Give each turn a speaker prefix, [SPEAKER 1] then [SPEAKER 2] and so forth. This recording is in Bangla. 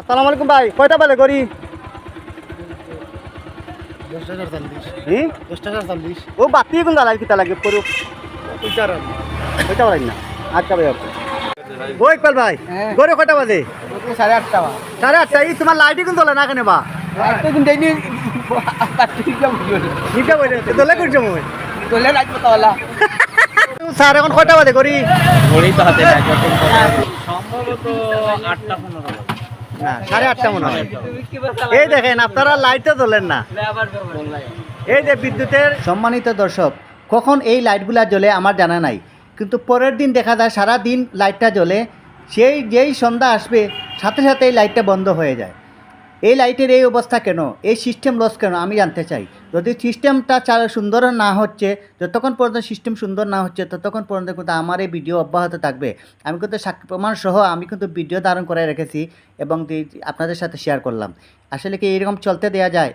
[SPEAKER 1] আসসালামু আলাইকুম ভাই, কয়টা বাজে করি?
[SPEAKER 2] 10:40
[SPEAKER 1] ও বাতি কোন দালাই কিতা লাগে পড়ো কয়টা বাজে না? আটটা বাজে আছে। ও ইকবাল ভাই,
[SPEAKER 2] হ্যাঁ।
[SPEAKER 1] গরে কয়টা বাজে?
[SPEAKER 2] 8:30
[SPEAKER 1] সাড়ে আটটা। এই তোমার লাইটই কোন দলে না কেন বা? নিটা বলে দলে করছো মই। স্যার এখন কয়টা বাজে করি?
[SPEAKER 3] ঘড়ি তো হাতে নাই, সম্ভবত 8:15
[SPEAKER 1] না, সাড়ে আটটা মনে হয়। এই দেখেন আপনারা লাইটও জ্বলেন না। এই যে বিদ্যুতের সম্মানিত দর্শক, কখন এই লাইটগুলা জ্বলে আমার জানা নাই, কিন্তু পরের দিন দেখা যায় সারা দিন লাইটটা জ্বলে। যেই সন্ধ্যা আসবে সাথে সাথে এই লাইটটা বন্ধ হয়ে যায়। এই লাইটের এই অবস্থা কেন? এই সিস্টেম লস কেন? আমি জানতে চাই। যদি সিস্টেমটা সুন্দর না হচ্ছে, যতক্ষণ পর্যন্ত সিস্টেম সুন্দর না হচ্ছে ততক্ষণ পর্যন্ত কিন্তু আমার এই ভিডিও অব্যাহত থাকবে। আমি কিন্তু সাক্ষী প্রমাণ সহ আমি কিন্তু ভিডিও ধারণ করে রেখেছি এবং আপনাদের সাথে শেয়ার করলাম। আসলে কি এরকম চলতে দেওয়া যায়?